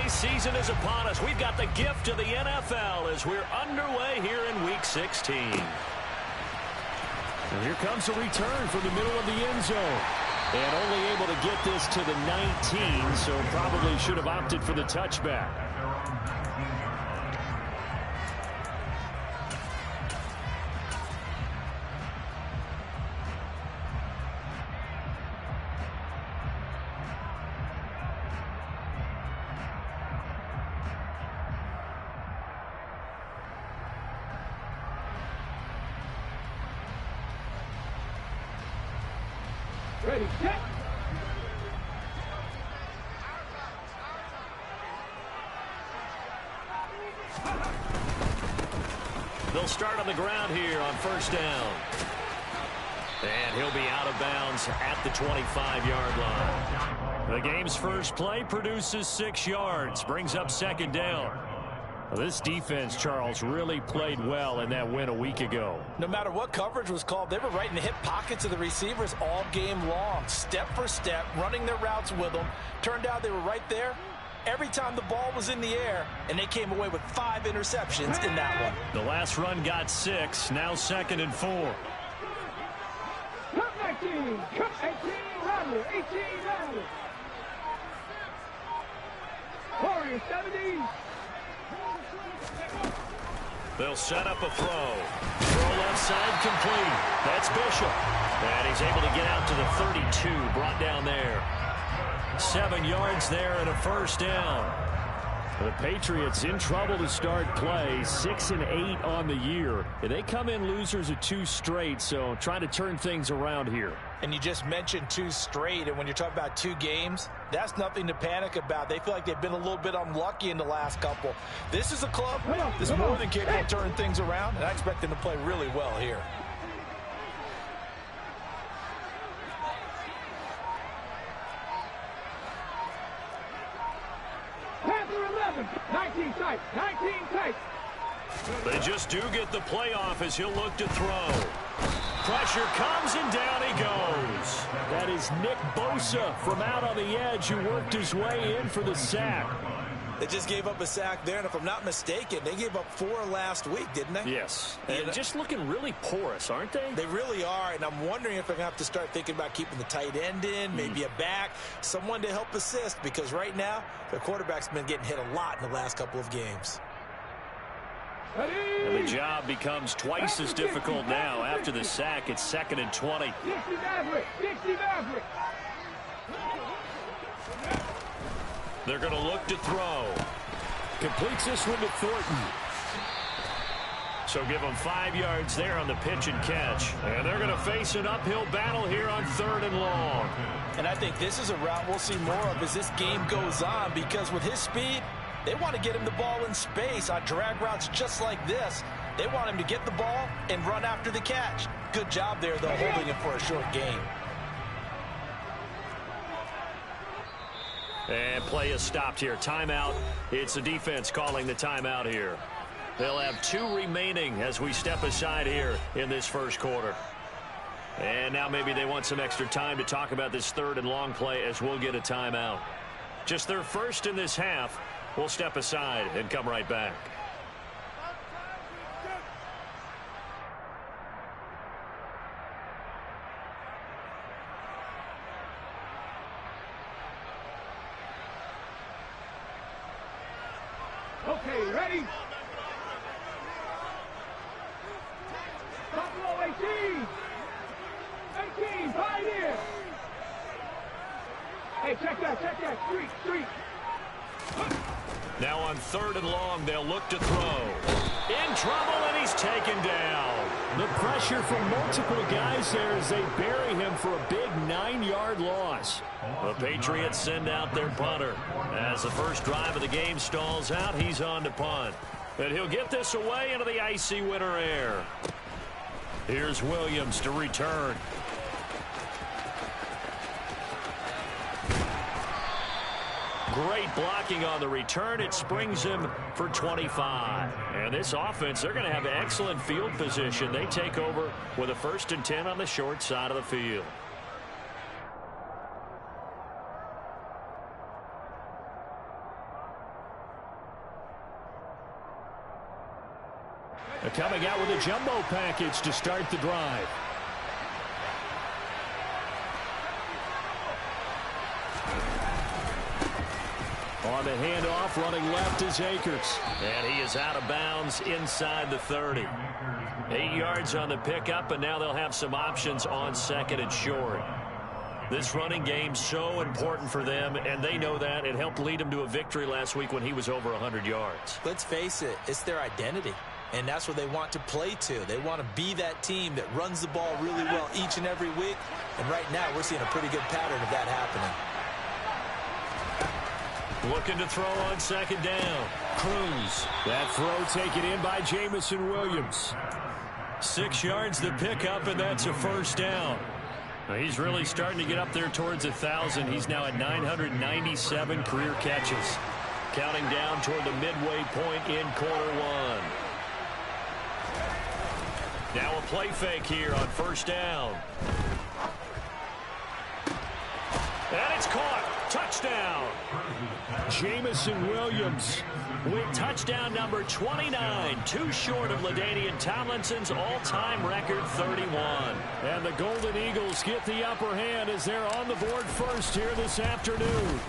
holiday season is upon us. We've got the gift of the NFL as we're underway here in Week 16. And here comes a return from the middle of the end zone. And only able to get this to the 19, so probably should have opted for the touchback. Ready, set. They'll start on the ground here on first down. And he'll be out of bounds at the 25-yard line. The game's first play produces 6 yards, brings up second down. Well, this defense, Charles, really played well in that win a week ago. No matter what coverage was called, they were right in the hip pockets of the receivers all game long, step for step, running their routes with them. Turned out they were right there every time the ball was in the air, and they came away with 5 interceptions in that one. The last run got 6, now 2nd and 4. Cut 19, cut 18, Rattler, 18, Rattler. Warrior 70. They'll set up a throw. Throw left side complete. That's Bishop. And he's able to get out to the 32, brought down there. 7 yards there and a first down. The Patriots in trouble to start play, 6-8 on the year. And they come in losers of 2 straight, so trying to turn things around here. And you just mentioned 2 straight, and when you're talking about 2 games, that's nothing to panic about. They feel like they've been a little bit unlucky in the last couple. This is a club that's more than capable of turning things around, and I expect them to play really well here. Panther 11, 19 tight, 19 tight. They just do get the playoff as he'll look to throw. Pressure comes and down he goes. That is Nick Bosa from out on the edge who worked his way in for the sack. They just gave up a sack there, and if I'm not mistaken, they gave up 4 last week, didn't they? Yes. And just looking really porous, aren't they? They really are, and I'm wondering if they're going to have to start thinking about keeping the tight end in, maybe a back, someone to help assist, because right now, their quarterback's been getting hit a lot in the last couple of games. And the job becomes twice as difficult now. After the sack, it's 2nd and 20. 60 Maverick, 60 Maverick. They're going to look to throw. Completes this one to Thornton. So give them 5 yards there on the pitch and catch. And they're going to face an uphill battle here on 3rd and long. And I think this is a route we'll see more of as this game goes on, because with his speed, they want to get him the ball in space on drag routes just like this. They want him to get the ball and run after the catch. Good job there, though, holding him for a short gain. And play is stopped here. Timeout. It's the defense calling the timeout here. They'll have 2 remaining as we step aside here in this first quarter. And now maybe they want some extra time to talk about this 3rd and long play as we'll get a timeout. Just their first in this half. We'll step aside and come right back. Okay, ready? Buffalo 18. 18, Pioneer. Hey, check that. Street. Now on 3rd and long, they'll look to throw. In trouble, and he's taken down. The pressure from multiple guys there as they bury him for a big 9-yard loss. The Patriots send out their punter. As the first drive of the game stalls out, he's on to punt. And he'll get this away into the icy winter air. Here's Williams to return. Great blocking on the return. It springs him for 25. And this offense, they're going to have excellent field position. They take over with a 1st and 10 on the short side of the field. Coming out with a jumbo package to start the drive. On the handoff, running left is Akers. And he is out of bounds inside the 30. 8 yards on the pickup, and now they'll have some options on second and short. This running game so important for them, and they know that. It helped lead them to a victory last week when he was over 100 yards. Let's face it, it's their identity, and that's what they want to play to. They want to be that team that runs the ball really well each and every week, and right now we're seeing a pretty good pattern of that happening. Looking to throw on second down. Cruz. That throw taken in by Jamison Williams. 6 yards the pickup, and that's a first down. He's really starting to get up there towards 1,000. He's now at 997 career catches. Counting down toward the midway point in quarter one. Now a play fake here on first down. And it's caught. Touchdown. Jamison Williams with touchdown number 29, too short of LaDainian Tomlinson's all-time record 31. And the Golden Eagles get the upper hand as they're on the board first here this afternoon.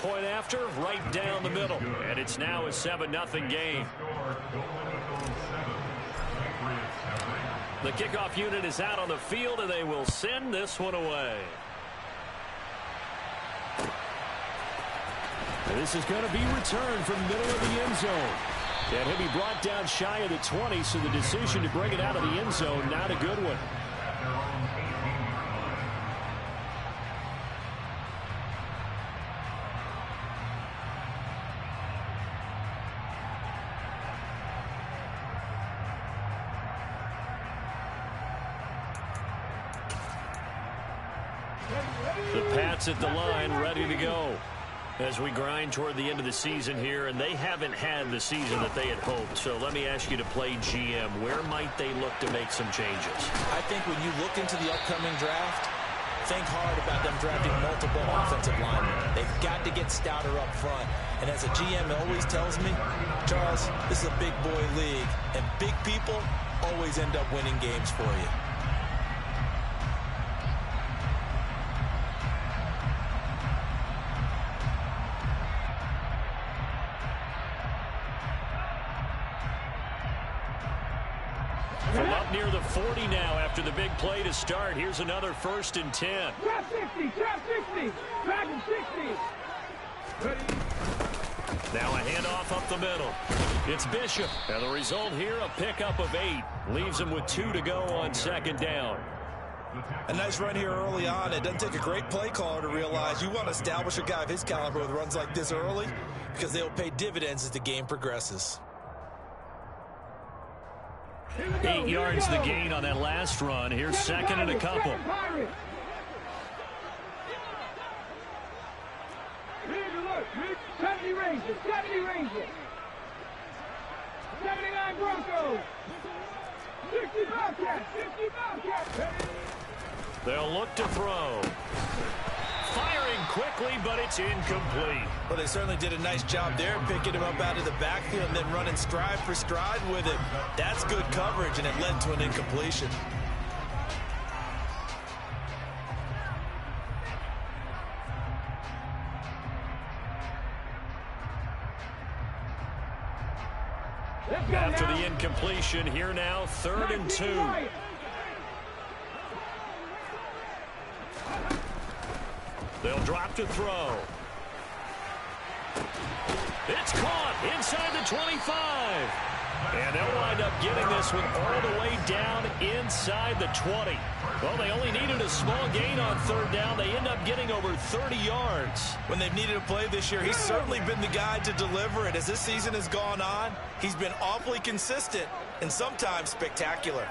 Point after, right down the middle. And it's now a 7-0 game. The kickoff unit is out on the field, and they will send this one away. This is going to be returned from the middle of the end zone. And he'll be brought down shy of the 20, so the decision to bring it out of the end zone, not a good one. The Pats at the line, ready to go. As we grind toward the end of the season here, and they haven't had the season that they had hoped. So let me ask you to play GM. Where might they look to make some changes? I think when you look into the upcoming draft, think hard about them drafting multiple offensive linemen. They've got to get stouter up front. And as a GM always tells me, Charles, this is a big boy league, and big people always end up winning games for you. From up near the 40 now after the big play to start. Here's another 1st and 10. Trap 60, trap 60, back and 60. Ready? Now a handoff up the middle. It's Bishop. And the result here, a pickup of 8. Leaves him with 2 to go on second down. A nice run here early on. It doesn't take a great play caller to realize you want to establish a guy of his caliber with runs like this early, because they'll pay dividends as the game progresses. 8 yards the gain on that last run. Here's second and a couple. 70 Rangers, 70 Rangers. 79 Broncos. 60 Bobcats, 60 Bobcats. They'll look to throw. Firing quickly, but it's incomplete. Well, they certainly did a nice job there, picking him up out of the backfield and then running stride for stride with it. That's good coverage, and it led to an incompletion. After the incompletion, here now, 3rd and 2. They'll drop to throw. It's caught inside the 25. And they'll wind up getting this one all the way down inside the 20. Well, they only needed a small gain on 3rd down. They end up getting over 30 yards. When they've needed a play this year, he's certainly been the guy to deliver it. As this season has gone on, he's been awfully consistent and sometimes spectacular.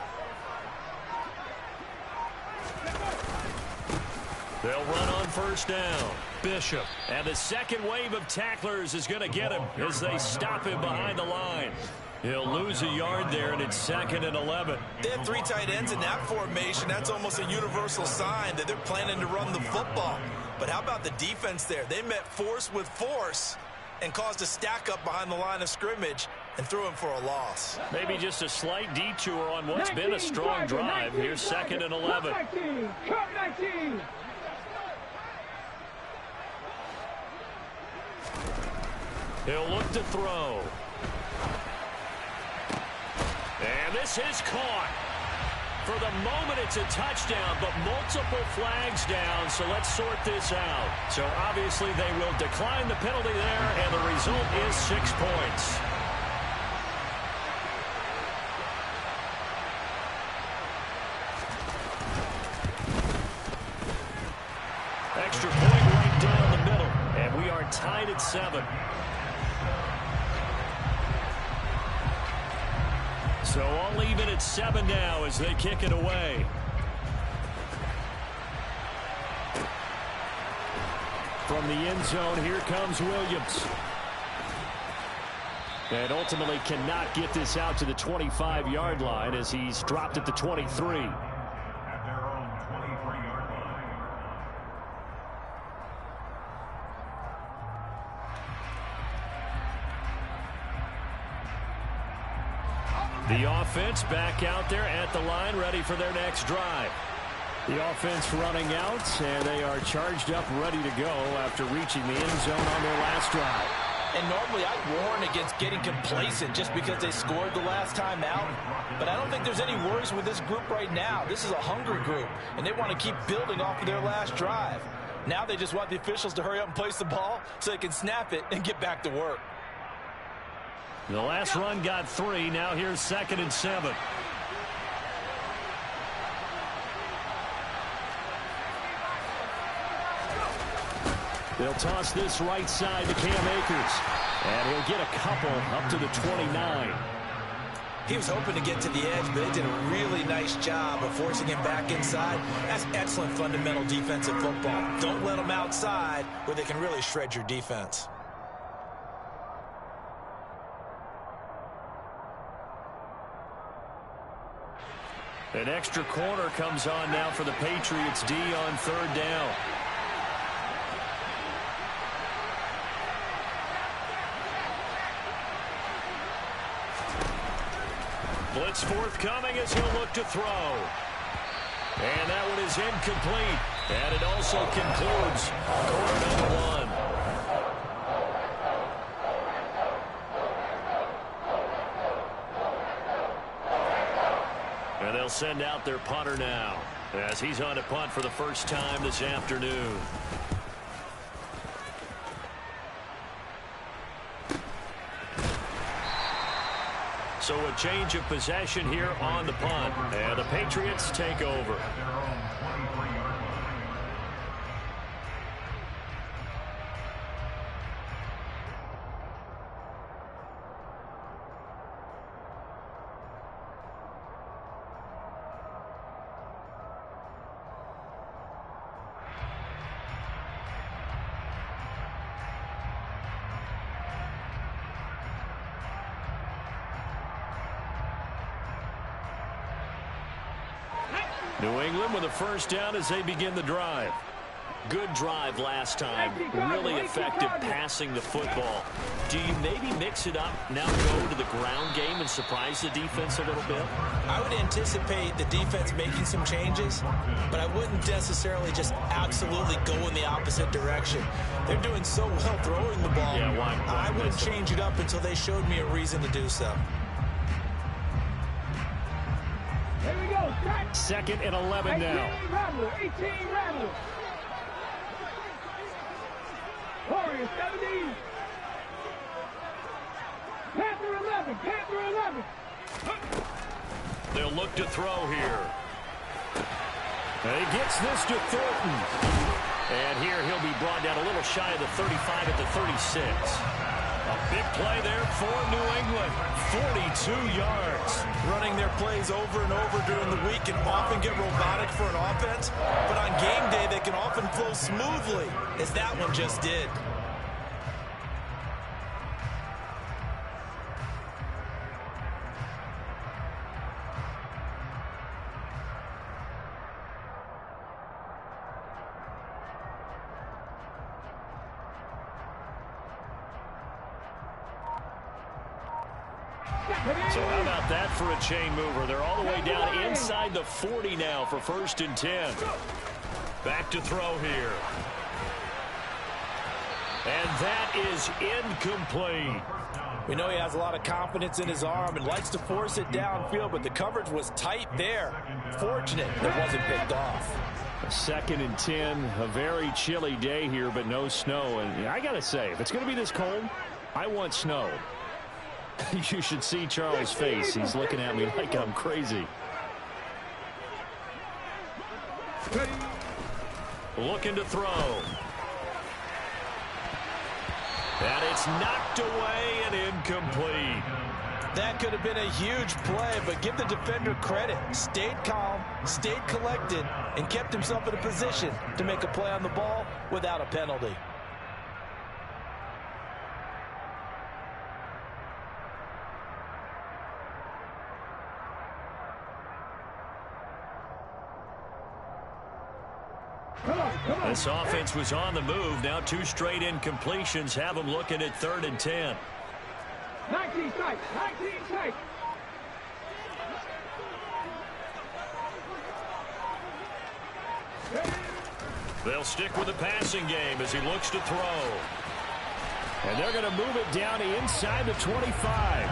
They'll run on 1st down. Bishop. And the second wave of tacklers is going to get him as they stop him behind the line. He'll lose a yard there, and it's 2nd and 11. They have 3 tight ends in that formation. That's almost a universal sign that they're planning to run the football. But how about the defense there? They met force with force and caused a stack up behind the line of scrimmage. and threw him for a loss. Maybe just a slight detour on what's been a strong drive. Here's 2nd and 11. Cut 19. He'll look to throw. And this is caught. For the moment, it's a touchdown, but multiple flags down, so let's sort this out. So obviously they will decline the penalty there, and the result is 6 points. Extra point right down the middle, and we are tied at 7. So all even at 7 now as they kick it away. From the end zone, here comes Williams. And ultimately cannot get this out to the 25-yard line as he's dropped at the 23. The offense back out there at the line, ready for their next drive. The offense running out, and they are charged up, ready to go after reaching the end zone on their last drive. And normally I'd warn against getting complacent just because they scored the last time out. But I don't think there's any worries with this group right now. This is a hungry group, and they want to keep building off of their last drive. Now they just want the officials to hurry up and place the ball so they can snap it and get back to work. The last run got 3. Now here's 2nd and 7. They'll toss this right side to Cam Akers. And he'll get a couple up to the 29. He was hoping to get to the edge, but they did a really nice job of forcing him back inside. That's excellent fundamental defensive football. Don't let them outside where they can really shred your defense. An extra corner comes on now for the Patriots D on 3rd down. Blitz forthcoming as he'll look to throw. And that one is incomplete. And it also concludes quarter number 1. And they'll send out their punter now as he's on to punt for the first time this afternoon. So a change of possession here on the punt. And the Patriots take over. New England with a first down as they begin the drive. Good drive last time. Really effective passing the football. Do you maybe mix it up, now go to the ground game and surprise the defense a little bit? I would anticipate the defense making some changes, but I wouldn't necessarily just absolutely go in the opposite direction. They're doing so well throwing the ball. Yeah, why I wouldn't change it up until they showed me a reason to do so. Here we go. 2nd and 11 now. 18 Rattler. Warriors 17. Panther 11. Panther 11. They'll look to throw here. And he gets this to Thornton. And here he'll be brought down a little shy of the 35 at the 36. A big play there for New England. 42 yards. Running their plays over and over during the week can often get robotic for an offense, but on game day they can often flow smoothly, as that one just did. So how about that for a chain mover? They're all the way down inside the 40 now for 1st and 10. Back to throw here. And that is incomplete. We know he has a lot of confidence in his arm and likes to force it downfield, but the coverage was tight there. Fortunate that wasn't picked off. 2nd and 10, a very chilly day here, but no snow. And I got to say, if it's going to be this cold, I want snow. You should see Charles' face. He's looking at me like I'm crazy. Looking to throw. And it's knocked away and incomplete. That could have been a huge play, but give the defender credit. Stayed calm, stayed collected, and kept himself in a position to make a play on the ball without a penalty. This offense was on the move. Now 2 straight incompletions have them looking at 3rd and 10. 19 strikes. 19 strikes. They'll stick with the passing game as he looks to throw. And they're going to move it down inside the 25.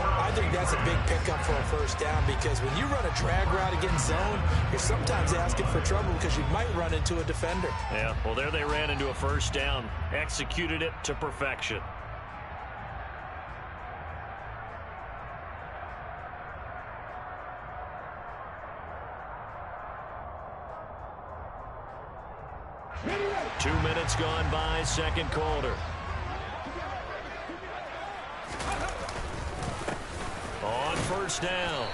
I think that's a big pickup for a 1st down, because when you run a drag route against zone, you're sometimes asking for trouble because you might run into a defender. Yeah, well, there they ran into a 1st down. Executed it to perfection. Two minutes gone by, 2nd quarter. On 1st down,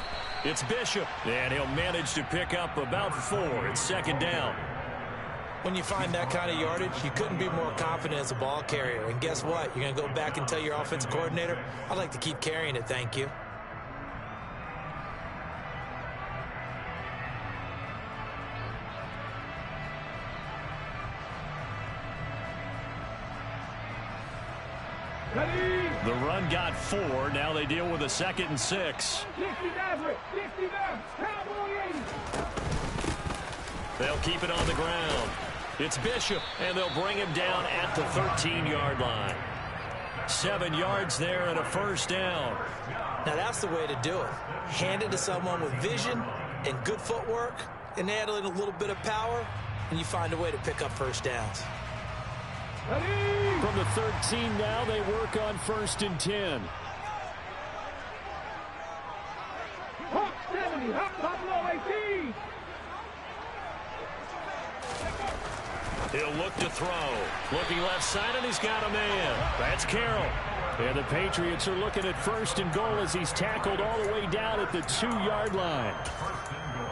it's Bishop, and he'll manage to pick up about 4. It's 2nd down. When you find that kind of yardage, you couldn't be more confident as a ball carrier. And guess what? You're going to go back and tell your offensive coordinator, I'd like to keep carrying it, thank you. The run got 4. Now they deal with a 2nd and 6. 60 Maverick. 60 Maverick. Cowboy 80. They'll keep it on the ground. It's Bishop, and they'll bring him down at the 13-yard line. 7 yards there and a 1st down. Now that's the way to do it. Hand it to someone with vision and good footwork, and add in a little bit of power, and you find a way to pick up 1st downs. From the 13 now, they work on 1st and 10. Hawk 70. Hawk Buffalo 18. He'll look to throw. Looking left side, and he's got a man. That's Carroll. And the Patriots are looking at 1st and goal as he's tackled all the way down at the 2-yard line.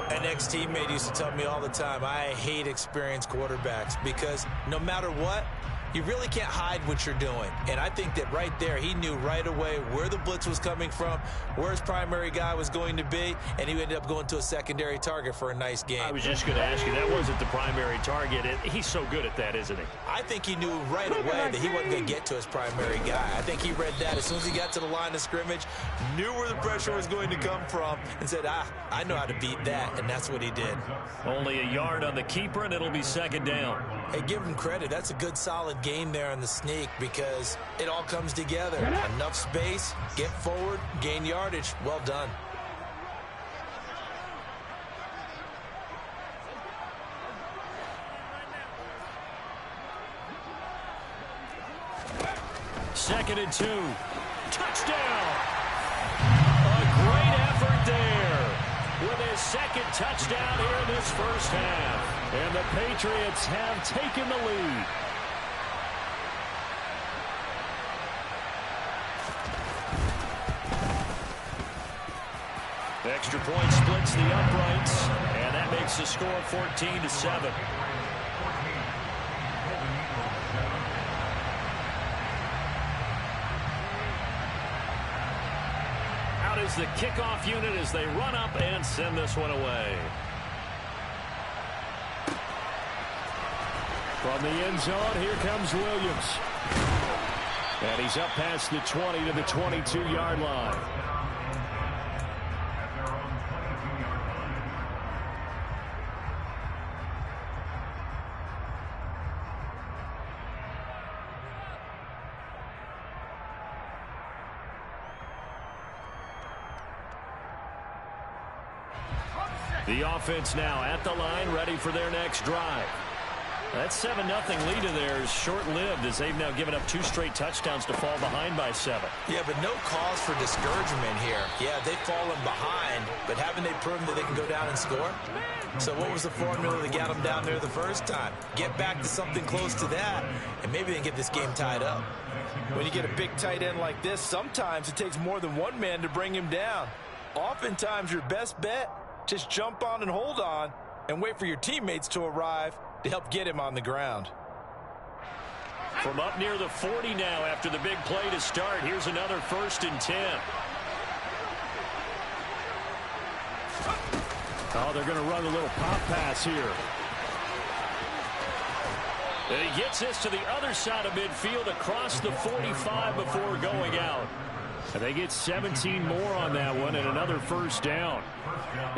An ex-teammate used to tell me all the time, I hate experienced quarterbacks because no matter what, you really can't hide what you're doing. And I think that right there, he knew right away where the blitz was coming from, where his primary guy was going to be, and he ended up going to a secondary target for a nice game. I was just going to ask you, that wasn't the primary target. He's so good at that, isn't he? I think he knew right away that he wasn't going to get to his primary guy. I think he read that as soon as he got to the line of scrimmage, knew where the pressure was going to come from, and said, I know how to beat that, and that's what he did. Only a yard on the keeper, and it'll be 2nd down. Hey, give him credit. That's a good, solid game there on the sneak because it all comes together. Enough space, get forward, gain yardage. Well done. Second and 2. Touchdown! A great effort there with his 2nd touchdown here in this 1st half. And the Patriots have taken the lead. Extra point splits the uprights, and that makes the score 14-7. Out is the kickoff unit as they run up and send this one away. From the end zone, here comes Williams. And he's up past the 20 to the 22-yard line. The offense now at the line, ready for their next drive. That 7-0 lead of theirs short-lived as they've now given up 2 straight touchdowns to fall behind by 7. Yeah, but no cause for discouragement here. Yeah, they've fallen behind, but haven't they proven that they can go down and score? So what was the formula that got them down there the first time? Get back to something close to that, and maybe they can get this game tied up. When you get a big tight end like this, sometimes it takes more than one man to bring him down. Oftentimes, your best bet, just jump on and hold on and wait for your teammates to arrive to help get him on the ground. From up near the 40 now after the big play to start, here's another 1st and 10. Oh, they're going to run a little pop pass here. And he gets this to the other side of midfield across the 45 before going out. And they get 17 more on that one and another 1st down.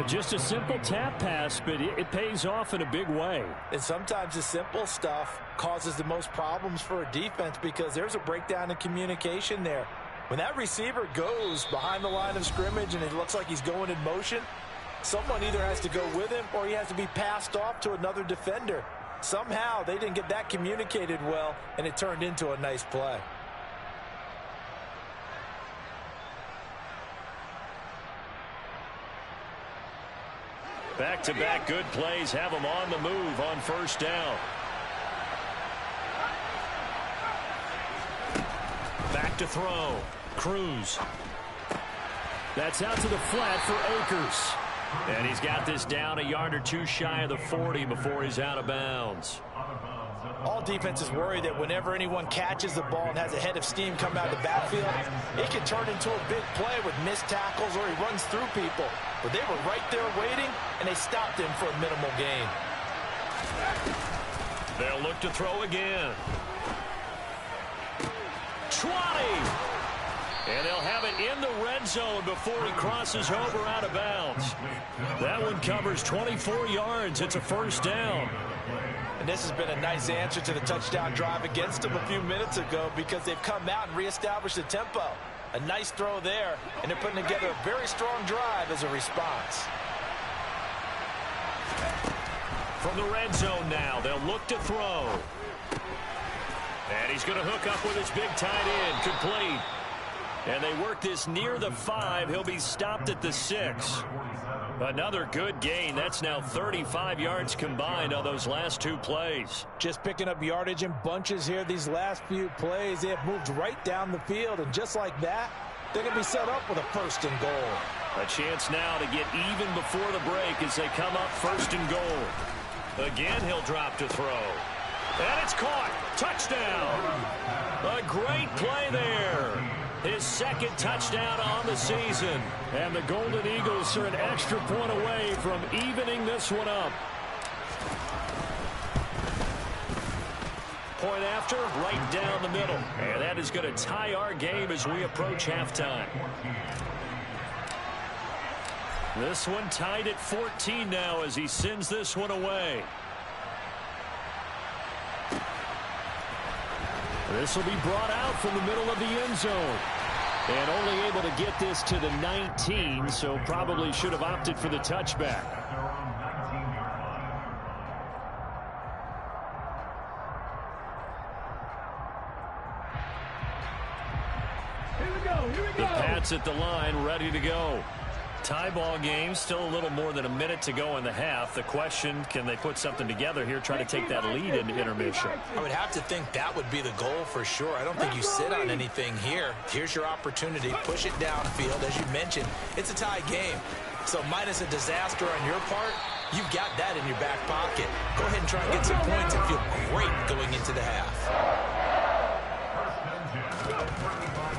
Just a simple tap pass, but it pays off in a big way. And sometimes the simple stuff causes the most problems for a defense because there's a breakdown in communication there. When that receiver goes behind the line of scrimmage and it looks like he's going in motion, someone either has to go with him or he has to be passed off to another defender. Somehow they didn't get that communicated well, and it turned into a nice play. Back-to-back good plays have them on the move on 1st down. Back to throw. Cruz. That's out to the flat for Akers. And he's got this down a yard or 2 shy of the 40 before he's out of bounds. All defenses worry that whenever anyone catches the ball and has a head of steam come out of the backfield, it can turn into a big play with missed tackles or he runs through people. But they were right there waiting, and they stopped him for a minimal gain. They'll look to throw again. 20! And they'll have it in the red zone before he crosses over out of bounds. That one covers 24 yards. It's a 1st down. And this has been a nice answer to the touchdown drive against them a few minutes ago because they've come out and reestablished the tempo. A nice throw there, and they're putting together a very strong drive as a response. From the red zone now, they'll look to throw. And he's going to hook up with his big tight end, complete. And they work this near the 5. He'll be stopped at the 6. Another good gain. That's now 35 yards combined on those last 2 plays. Just picking up yardage in bunches here these last few plays. They have moved right down the field, and just like that, they're going to be set up with a 1st and goal. A chance now to get even before the break as they come up 1st and goal. Again, he'll drop to throw. And it's caught. Touchdown. A great play there. His 2nd touchdown on the season. And the Golden Eagles are an extra point away from evening this one up. Point after, right down the middle. And that is going to tie our game as we approach halftime. This one tied at 14 now as he sends this one away. This will be brought out from the middle of the end zone. And only able to get this to the 19, so probably should have opted for the touchback. Here we go. The Pats at the line, ready to go. Tie ball game, still a little more than a minute to go in the half. The question, can they put something together here, try to take that lead into intermission? I would have to think that would be the goal for sure. I don't think you sit on anything here. Here's your opportunity. Push it downfield. As you mentioned, it's a tie game. So minus a disaster on your part, you've got that in your back pocket. Go ahead and try and get some points and feel great going into the half.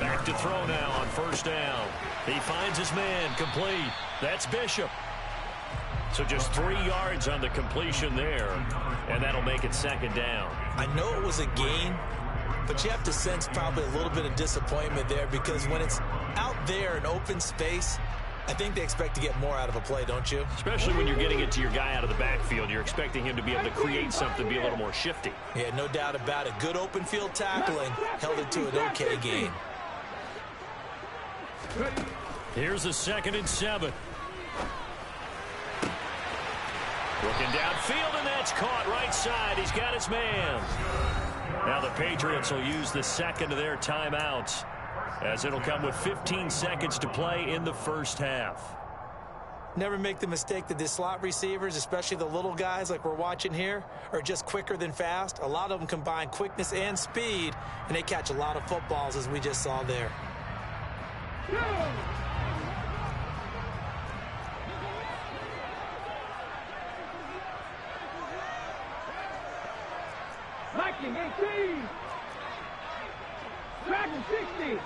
Back to throw now on 1st down. He finds his man, complete. That's Bishop. So just 3 yards on the completion there, and that'll make it 2nd down. I know it was a gain, But you have to sense probably a little bit of disappointment there, because when it's out there in open space, I think they expect to get more out of a play, don't you? Especially when you're getting it to your guy out of the backfield. You're expecting him to be able to create something, be a little more shifty. Yeah, no doubt about it. Good open field tackling. Held it to an okay gain. Here's a 2nd and 7. Looking downfield, and that's caught right side. He's got his man. Now the Patriots will use the 2nd of their timeouts, as it'll come with 15 seconds to play in the first half. Never make the mistake that the slot receivers, especially the little guys like we're watching here, are just quicker than fast. A lot of them combine quickness and speed, and they catch a lot of footballs, as we just saw there. Lacking 18. Dragon 60.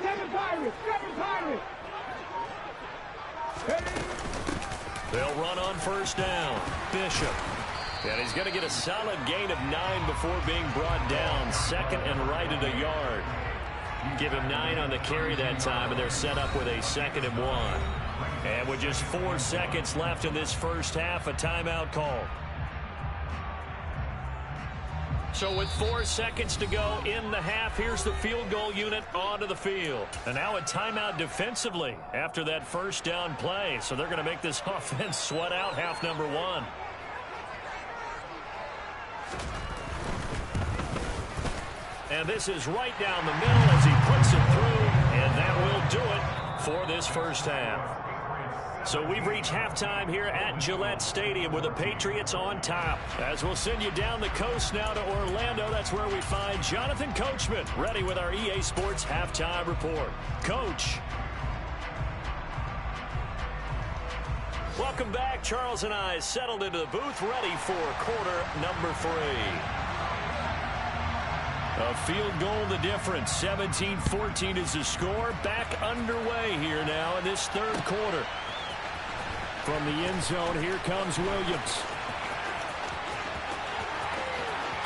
7 Pirates. 7 Pirates. They'll run on first down. Bishop. And he's going to get a solid gain of 9 before being brought down. 2nd and right at a yard. Give him 9 on the carry that time, and they're set up with a 2nd and 1. And with just 4 seconds left in this first half, a timeout call. So with 4 seconds to go in the half, here's the field goal unit onto the field. And now a timeout defensively after that first down play. So they're going to make this offense sweat out half number 1. And this is right down the middle as he puts it through, and that will do it for this first half. So we've reached halftime here at Gillette Stadium with the Patriots on top. As we'll send you down the coast now to Orlando, that's where we find Jonathan Coachman ready with our EA Sports halftime report. Coach. Welcome back. Charles and I settled into the booth, ready for quarter number 3. A field goal the difference. 17-14 is the score. Back underway here now in this third quarter. From the end zone, here comes Williams.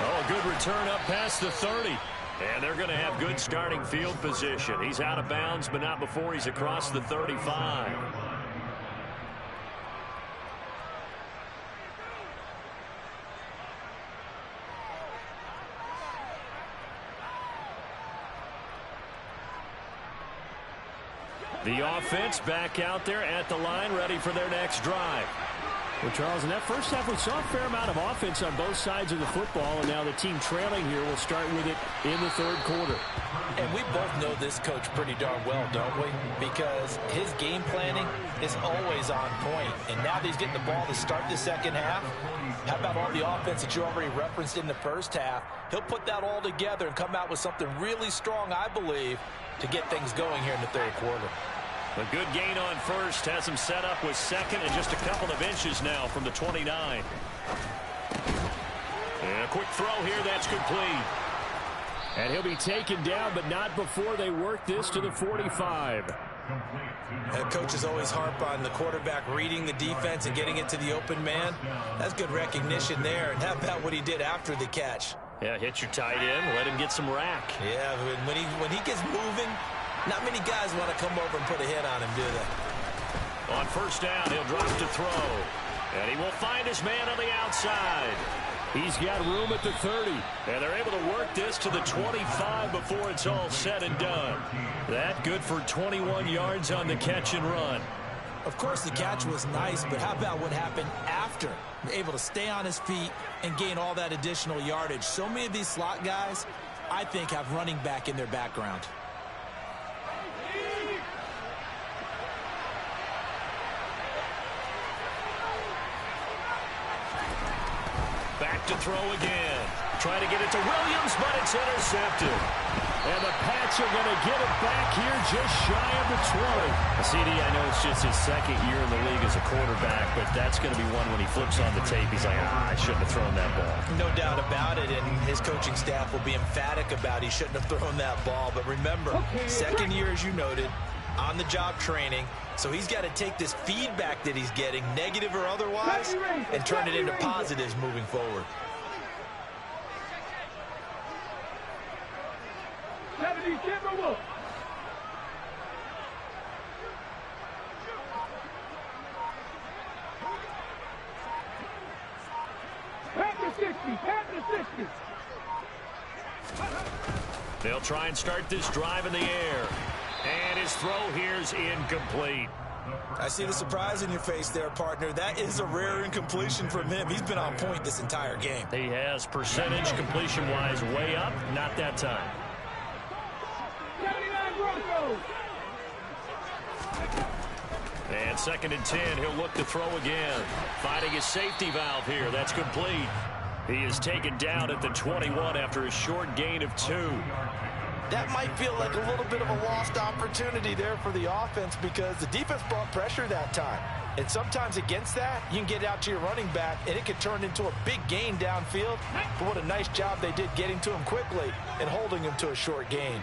Oh, a good return up past the 30. And they're going to have good starting field position. He's out of bounds, but not before he's across the 35. The offense back out there at the line, ready for their next drive. Well, Charles, in that first half, we saw a fair amount of offense on both sides of the football, and now the team trailing here will start with it in the third quarter. And we both know this coach pretty darn well, don't we? Because his game planning is always on point. And now that he's getting the ball to start the second half, how about all the offense that you already referenced in the first half? He'll put that all together and come out with something really strong, I believe, to get things going here in the third quarter. A good gain on first has him set up with 2nd and just a couple of inches now from the 29. And a quick throw here, that's complete. And he'll be taken down, but not before they work this to the 45. Coaches always harp on the quarterback reading the defense and getting it to the open man. That's good recognition there. And how about what he did after the catch? Yeah, hit your tight end, let him get some rack. Yeah, when he gets moving, not many guys want to come over and put a hit on him, do they? On first down, he'll drop to throw. And he will find his man on the outside. He's got room at the 30. And they're able to work this to the 25 before it's all said and done. That good for 21 yards on the catch and run. Of course, the catch was nice, but how about what happened after? Able to stay on his feet and gain all that additional yardage. So many of these slot guys, I think, have running back in their background. Back to throw again. Trying to get it to Williams, but it's intercepted. And the Pats are going to get it back here just shy of the 20. CD, I know it's just his second year in the league as a quarterback, but that's going to be one when he flips on the tape. He's like, I shouldn't have thrown that ball. No doubt about it, and his coaching staff will be emphatic about he shouldn't have thrown that ball. But remember, second year, as you noted, on-the-job training. So he's got to take this feedback that he's getting, negative or otherwise, and turn it into positives moving forward. 70 Timberwolves. Pass to 60. Pass to 60. They'll try and start this drive in the air. And his throw here's incomplete. I see the surprise in your face there, partner. That is a rare incompletion from him. He's been on point this entire game. He has percentage completion-wise way up. Not that time. 79 Broncos. And 2nd and 10. He'll look to throw again. Finding his safety valve here. That's complete. He is taken down at the 21 after a short gain of 2. That might feel like a little bit of a lost opportunity there for the offense because the defense brought pressure that time. And sometimes against that, you can get out to your running back, and it can turn into a big gain downfield. But what a nice job they did getting to him quickly and holding him to a short gain.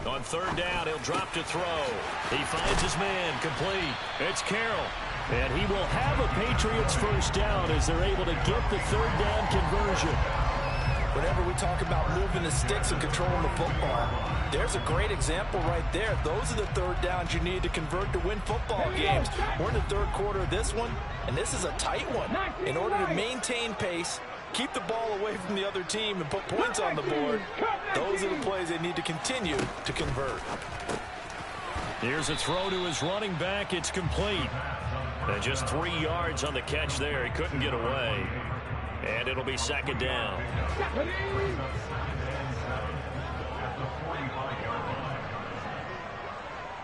On 3rd down, he'll drop to throw. He finds his man, complete. It's Carroll. And he will have a Patriots first down as they're able to get the 3rd down conversion. Whenever we talk about moving the sticks and controlling the football, there's a great example right there. Those are the 3rd downs you need to convert to win football games. We're in the 3rd quarter of this one, and this is a tight one. In order to maintain pace, keep the ball away from the other team, and put points on the board, those are the plays they need to continue to convert. Here's a throw to his running back. It's complete. And just 3 yards on the catch there. He couldn't get away. And it'll be 2nd down.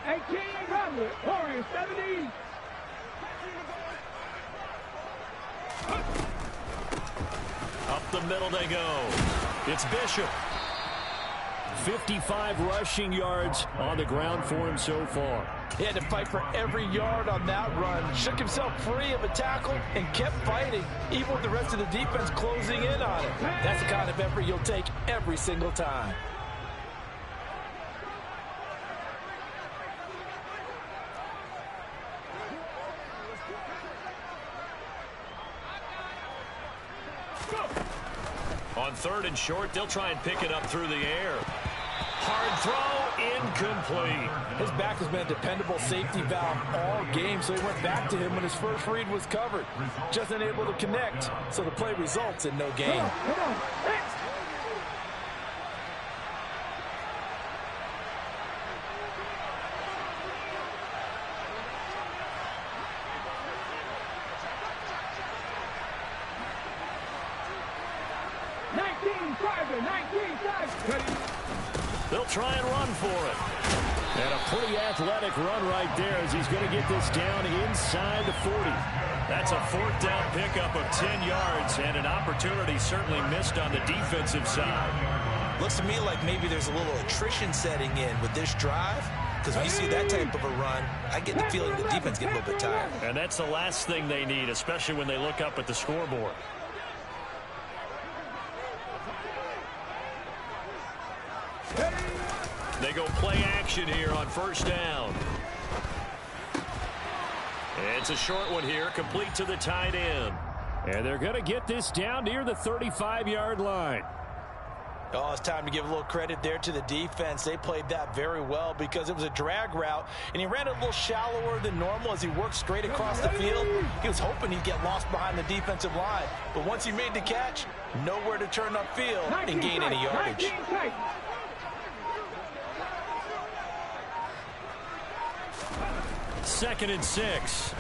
1800. Warriors 70. Up the middle they go. It's Bishop. 55 rushing yards on the ground for him so far. He had to fight for every yard on that run. Shook himself free of a tackle and kept fighting, even with the rest of the defense closing in on him. That's the kind of effort you'll take every single time. On 3rd and short, they'll try and pick it up through the air. Hard throw, incomplete. His back has been a dependable safety valve all game, so he went back to him when his first read was covered. Just unable to connect, so the play results in no gain. Come on. They'll try and run for it. And a pretty athletic run right there as he's going to get this down inside the 40. That's a 4th down pickup of 10 yards and an opportunity certainly missed on the defensive side. Looks to me like maybe there's a little attrition setting in with this drive, because when you see that type of a run, I get the feeling the defense gets a little bit tired. And that's the last thing they need, especially when they look up at the scoreboard. They go play action here on 1st down. It's a short one here, complete to the tight end. And they're going to get this down near the 35-yard line. Oh, it's time to give a little credit there to the defense. They played that very well because it was a drag route, and he ran it a little shallower than normal as he worked straight across the field. He was hoping he'd get lost behind the defensive line, but once he made the catch, nowhere to turn upfield and gain any yardage. 2nd and 6.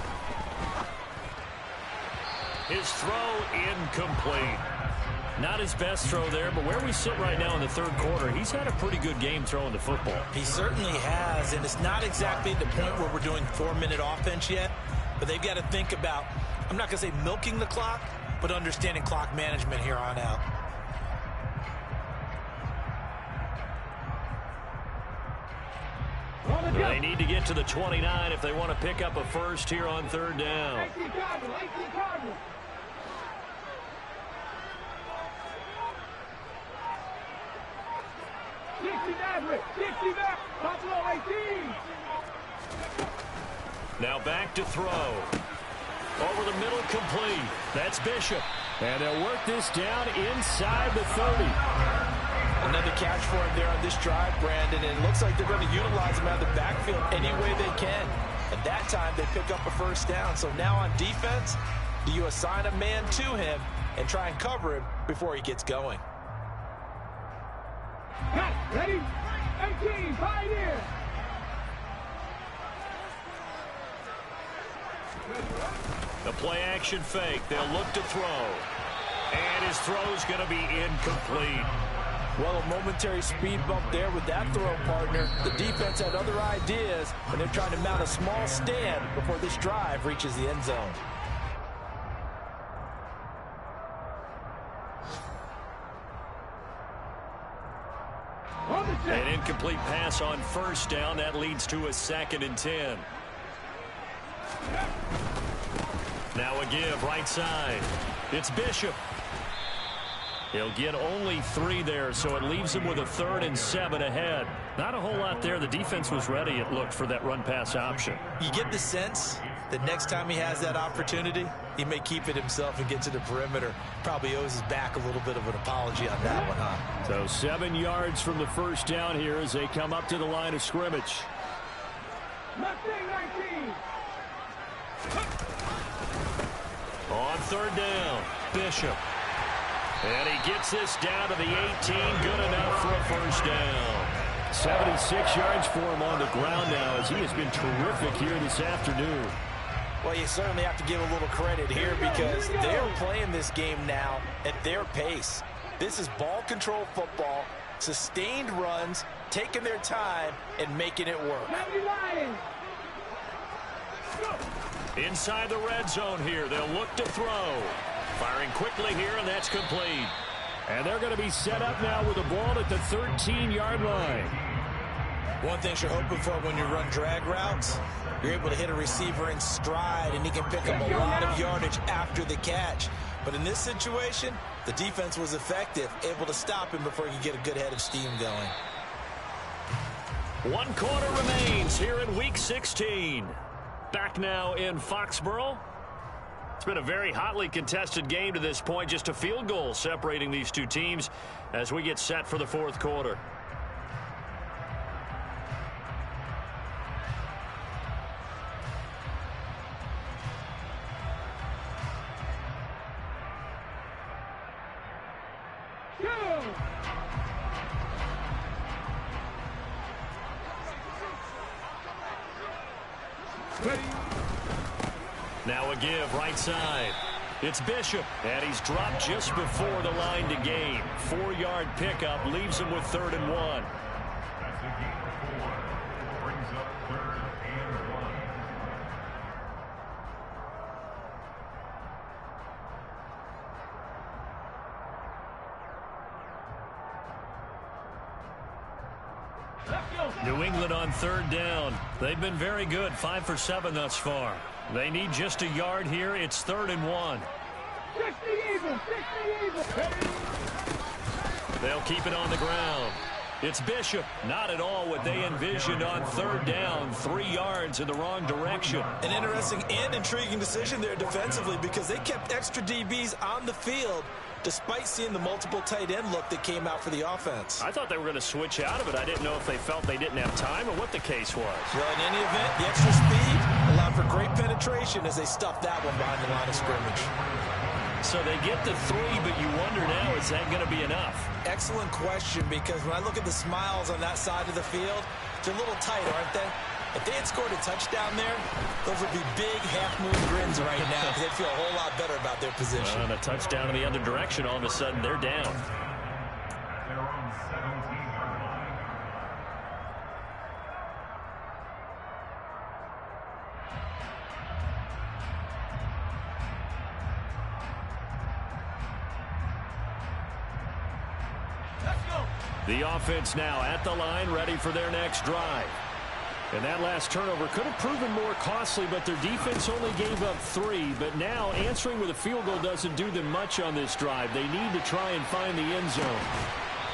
His throw incomplete. Not his best throw there, but where we sit right now in the 3rd quarter, he's had a pretty good game throwing the football. He certainly has, and it's not exactly the point where we're doing 4-minute offense yet, but they've got to think about, I'm not going to say milking the clock, but understanding clock management here on out. They need to get to the 29 if they want to pick up a first here on 3rd down. 60 Buffalo 18. back to throw. Over the middle, complete. That's Bishop. And they'll work this down inside the 30. Another catch for him there on this drive, Brandon, and it looks like they're going to utilize him out of the backfield any way they can. And that time, they pick up a first down. So now on defense, do you assign a man to him and try and cover him before he gets going? Cut, ready? 18, Pioneer. The play action fake. They'll look to throw. And his throw's going to be incomplete. Well, a momentary speed bump there with that throw, partner. The defense had other ideas, and they're trying to mount a small stand before this drive reaches the end zone. An incomplete pass on first down. That leads to a 2nd and 10. Now a give right side. It's Bishop. He'll get only 3 there, so it leaves him with a 3rd and 7 ahead. Not a whole lot there. The defense was ready, it looked, for that run-pass option. You get the sense that next time he has that opportunity, he may keep it himself and get to the perimeter. Probably owes his back a little bit of an apology on that one, huh? So 7 yards from the first down here as they come up to the line of scrimmage. Mustang 19. On 3rd down, Bishop. And he gets this down to the 18. Good enough for a first down. 76 yards for him on the ground now as he has been terrific here this afternoon. Well, you certainly have to give a little credit here because they're playing this game now at their pace. This is ball control football, sustained runs, taking their time, and making it work. Inside the red zone here, they'll look to throw. Firing quickly here, and that's complete. And they're going to be set up now with the ball at the 13-yard line. One thing you're hoping for when you run drag routes, you're able to hit a receiver in stride, and he can pick up a lot of yardage after the catch. But in this situation, the defense was effective, able to stop him before he could get a good head of steam going. 1 quarter remains here in Week 16. Back now in Foxborough. It's been a very hotly contested game to this point. Just a field goal separating these two teams as we get set for the 4th quarter. Now a give right side. It's Bishop, and he's dropped just before the line to gain. 4-yard pickup leaves him with 3rd and 1. New England on 3rd down. They've been very good, 5 for 7 thus far. They need just a yard here. It's 3rd and 1. 60 even, 60 even. They'll keep it on the ground. It's Bishop. Not at all what they envisioned on 3rd down. 3 yards in the wrong direction. An interesting and intriguing decision there defensively because they kept extra DBs on the field despite seeing the multiple tight end look that came out for the offense. I thought they were going to switch out of it. I didn't know if they felt they didn't have time or what the case was. Well, in any event, the extra speed allowed for great penetration as they stuffed that one behind the line of scrimmage. So they get the 3, but you wonder now, is that going to be enough? Excellent question, because when I look at the smiles on that side of the field, they're a little tight, aren't they? If they had scored a touchdown there, those would be big half-moon grins right now because they'd feel a whole lot better about their position. And a touchdown in the other direction, all of a sudden they're down. The offense now at the line, ready for their next drive. And that last turnover could have proven more costly, but their defense only gave up 3. But now answering with a field goal doesn't do them much on this drive. They need to try and find the end zone.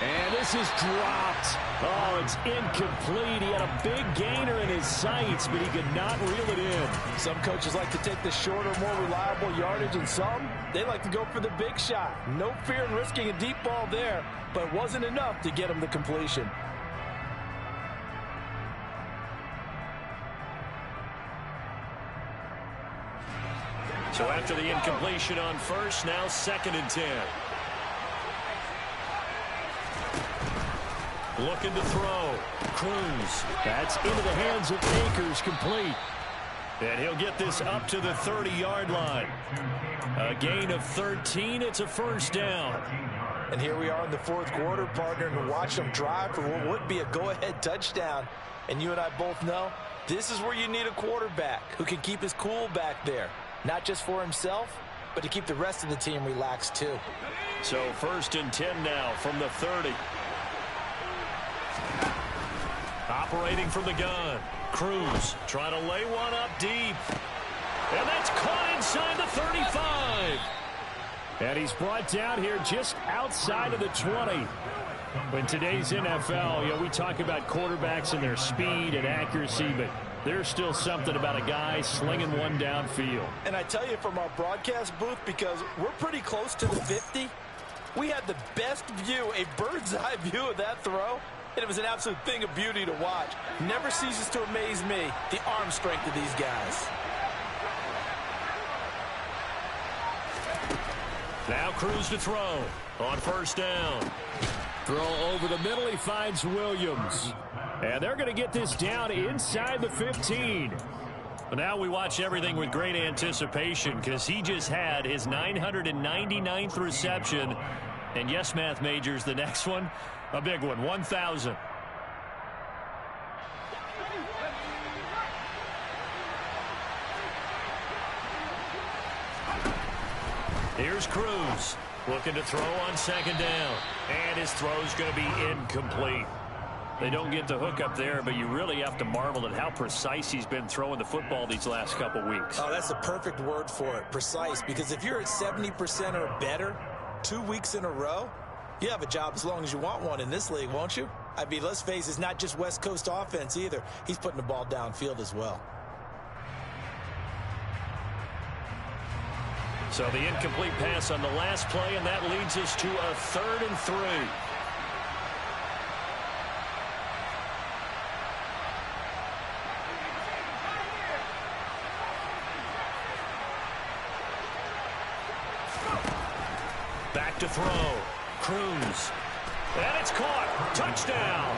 And this is dropped. Oh, it's incomplete. He had a big gainer in his sights, but he could not reel it in. Some coaches like to take the shorter, more reliable yardage, and some, they like to go for the big shot. No fear in risking a deep ball there, but it wasn't enough to get him the completion. So after the incompletion on first, now 2nd and 10. Looking to throw. Cruz. That's into the hands of Akers, complete. And he'll get this up to the 30-yard line. A gain of 13. It's a first down. And here we are in the 4th quarter, partner, and watch them drive for what would be a go-ahead touchdown. And you and I both know this is where you need a quarterback who can keep his cool back there. Not just for himself, but to keep the rest of the team relaxed too. So 1st and 10 now from the 30. Operating from the gun. Cruz trying to lay one up deep. And that's caught inside the 35. And he's brought down here just outside of the 20. In today's NFL, we talk about quarterbacks and their speed and accuracy, but there's still something about a guy slinging one downfield. And I tell you, from our broadcast booth, because we're pretty close to the 50, we had the best view, a bird's eye view of that throw. And it was an absolute thing of beauty to watch. Never ceases to amaze me, the arm strength of these guys. Now Cruz to throw on 1st down. Throw over the middle. He finds Williams. And they're going to get this down inside the 15. But now we watch everything with great anticipation because he just had his 999th reception. And yes, math majors, the next one, a big one, 1,000. Here's Cruz looking to throw on 2nd down. And his throw's going to be incomplete. They don't get the hook up there, but you really have to marvel at how precise he's been throwing the football these last couple weeks. Oh, that's the perfect word for it, precise. Because if you're at 70% or better 2 weeks in a row, you have a job as long as you want one in this league, won't you? I mean, let's face it, it's not just West Coast offense either. He's putting the ball downfield as well. So the incomplete pass on the last play, and that leads us to a 3rd and 3. Back to throw. Cruz. And it's caught. Touchdown.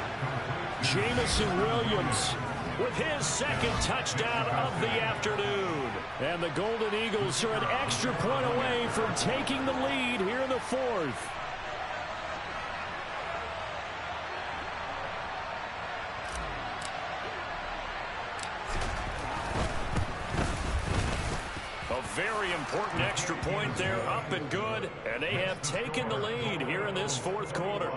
Jamison Williams with his 2nd touchdown of the afternoon. And the Golden Eagles are an extra point away from taking the lead here in the 4th. A very important extra point there, up and good, and they have taken the lead here in this 4th quarter.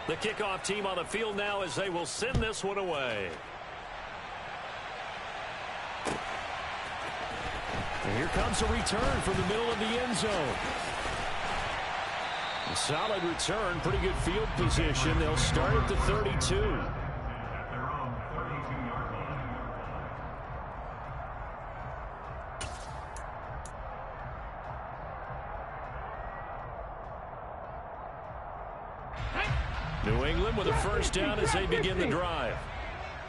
The kickoff team on the field now as they will send this one away. And here comes a return from the middle of the end zone. A solid return, pretty good field position. They'll start at the 32. New England with a first down as they begin the drive.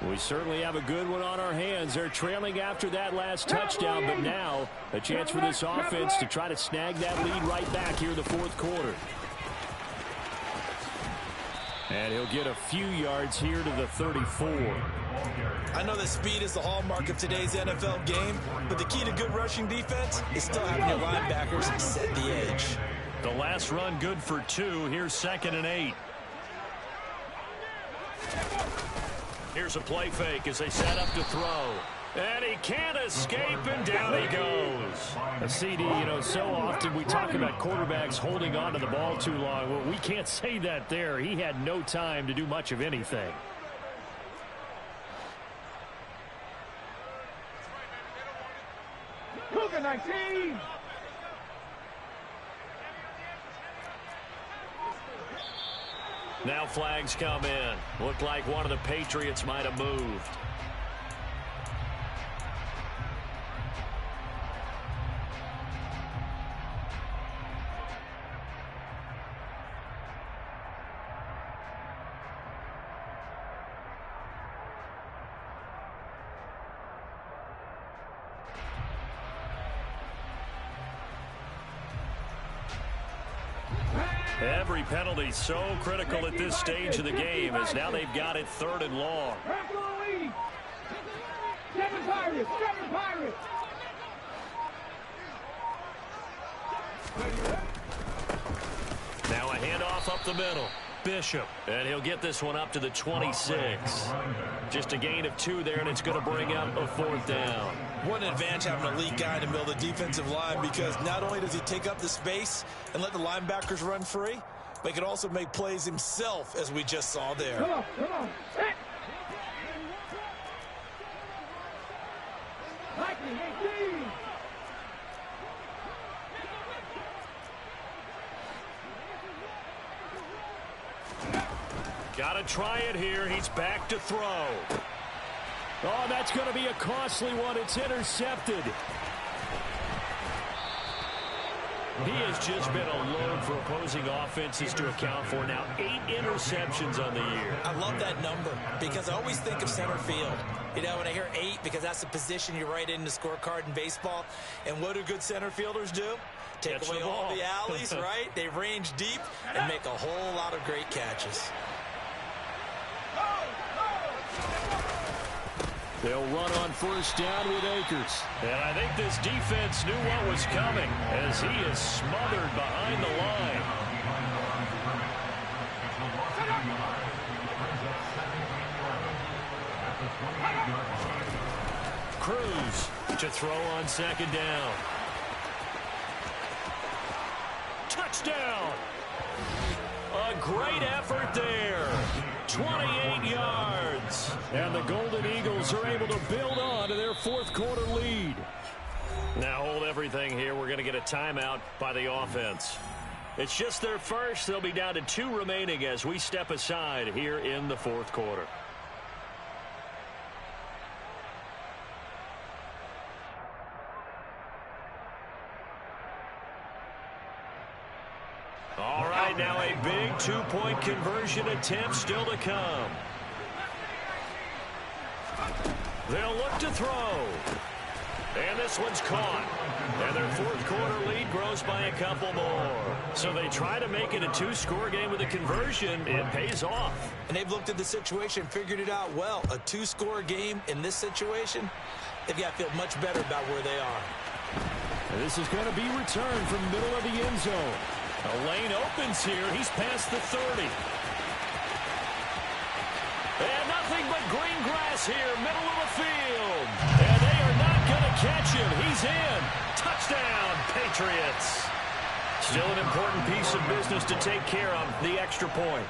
We certainly have a good one on our hands. They're trailing after that last touchdown, but now a chance for this offense to try to snag that lead right back here in the 4th quarter. And he'll get a few yards here to the 34. I know that speed is the hallmark of today's NFL game, but the key to good rushing defense is still having your linebackers set the edge. The last run good for 2. Here's 2nd and 8. Here's a play fake as they set up to throw. And he can't escape, and down he goes. A CD, you know, so often we talk about quarterbacks holding on to the ball too long. Well, we can't say that there. He had no time to do much of anything. Cougar 19. Now flags come in. Looked like one of the Patriots might have moved. Every penalty so critical at this stage of the game as now they've got it 3rd and long. Seven Pirates, seven Pirates. Now a handoff up the middle. Bishop, and he'll get this one up to the 26. Just a gain of 2 there, and it's going to bring up a 4th down. What an advantage having an elite guy in the middle of the defensive line, because not only does he take up the space and let the linebackers run free, but he can also make plays himself, as we just saw there. Come on, come on. Hey. 19, 18. Got to try it here. He's back to throw. Oh, that's going to be a costly one. It's intercepted. He has just been a load for opposing offenses to account for. Now 8 interceptions on the year. I love that number because I always think of center field. You know, when I hear 8, because that's the position you write in the scorecard in baseball. And what do good center filders do? Take away all the alleys, right? They range deep and make a whole lot of great catches. They'll run on 1st down with Akers. And I think this defense knew what was coming as he is smothered behind the line. Cruz to throw on 2nd down. Touchdown! A great effort there. 28 yards. And the Golden Eagles are able to build on to their 4th quarter lead. Now hold everything here. We're going to get a timeout by the offense. It's just their first. They'll be down to 2 remaining as we step aside here in the 4th quarter. All right, now a big 2-point conversion attempt still to come. They'll look to throw. And this one's caught. And their 4th quarter lead grows by a couple more. So they try to make it a 2-score game with a conversion. It pays off. And they've looked at the situation, figured it out well. A 2-score game in this situation, they've got to feel much better about where they are. And this is going to be returned from the middle of the end zone. A lane opens here. He's past the 30. And nothing but green grass here, middle of the field. And they are not going to catch him. He's in. Touchdown, Patriots. Still an important piece of business to take care of, the extra point.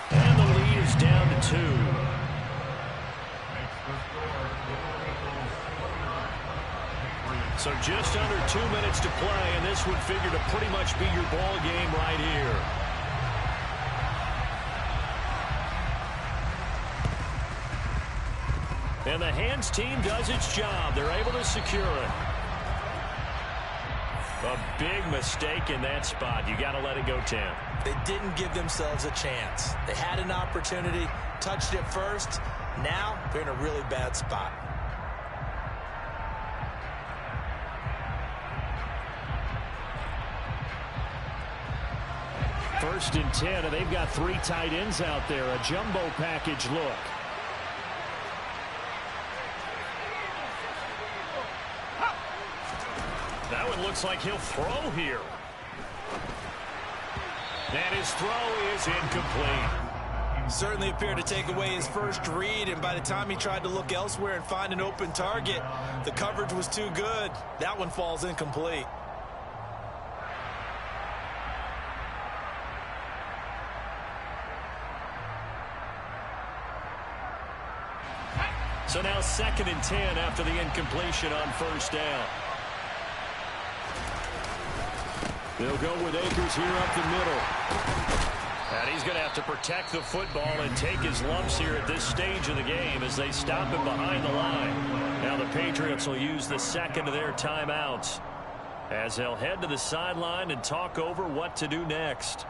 And the lead is down to 2. So just under 2 minutes to play, and this would figure to pretty much be your ball game right here. And the hands team does its job. They're able to secure it. A big mistake in that spot. You got to let it go, Tim. They didn't give themselves a chance. They had an opportunity, touched it first. Now they're in a really bad spot. First and 10, and they've got 3 tight ends out there. A jumbo package look. That one looks like he'll throw here. And his throw is incomplete. Certainly appeared to take away his first read, and by the time he tried to look elsewhere and find an open target, the coverage was too good. That one falls incomplete. So now 2nd and 10 after the incompletion on first down. They'll go with Akers here up the middle. And he's going to have to protect the football and take his lumps here at this stage of the game as they stop him behind the line. Now the Patriots will use the second of their timeouts as they'll head to the sideline and talk over what to do next.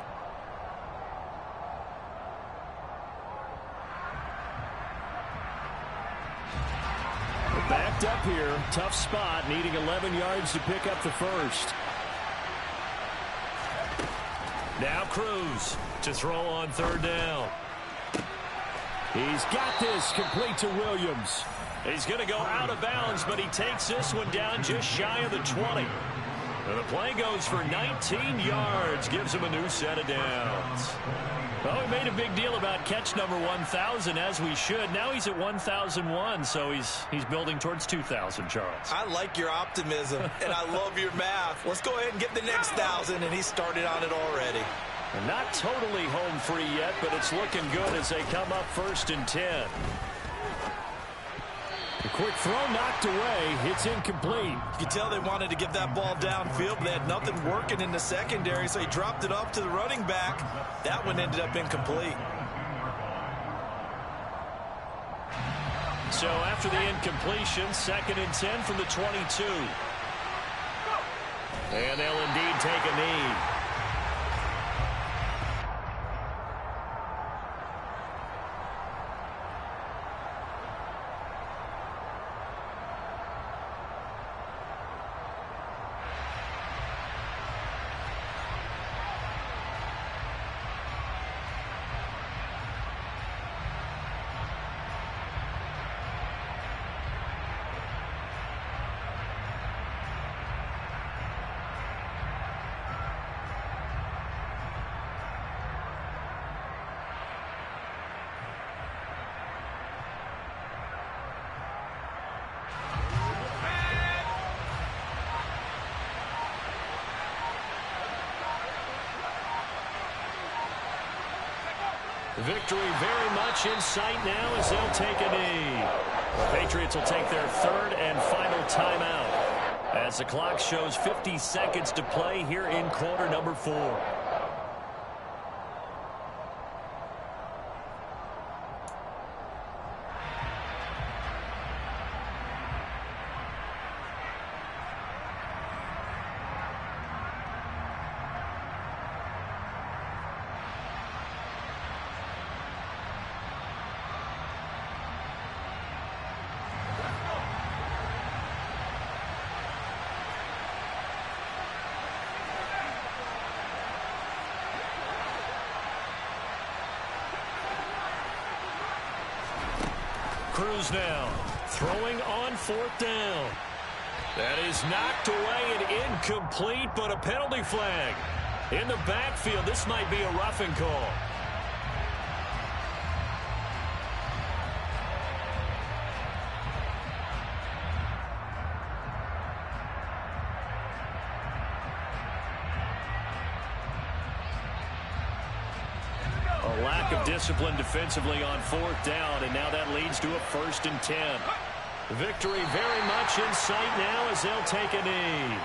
Backed up here. Tough spot. Needing 11 yards to pick up the first. Now Cruz to throw on 3rd down. He's got this. Complete to Williams. He's going to go out of bounds, but he takes this one down just shy of the 20. And the play goes for 19 yards. Gives him a new set of downs. Well, we made a big deal about catch number 1,000, as we should. Now he's at 1,001, so he's building towards 2,000, Charles. I like your optimism, and I love your math. Let's go ahead and get the next 1,000, and he started on it already. Not totally home free yet, but it's looking good as they come up 1st and 10. A quick throw knocked away. It's incomplete. You can tell they wanted to get that ball downfield, but they had nothing working in the secondary, so he dropped it off to the running back. That one ended up incomplete. So after the incompletion, 2nd and 10 from the 22. And they'll indeed take a knee. Victory very much in sight now as they'll take a knee. The Patriots will take their 3rd and final timeout as the clock shows 50 seconds to play here in quarter number 4. Cruz now throwing on 4th down. That is knocked away and incomplete, but a penalty flag in the backfield. This might be a roughing call. A lack of discipline defensively on 4th down, and now that leads to a 1st and 10. Victory very much in sight now as they'll take a knee.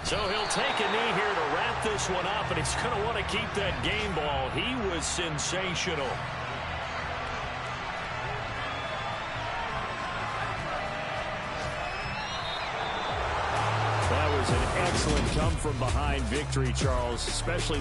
So he'll take a knee here to wrap this one up, and he's going to want to keep that game ball. He was sensational. excellent come-from-behind victory, Charles, especially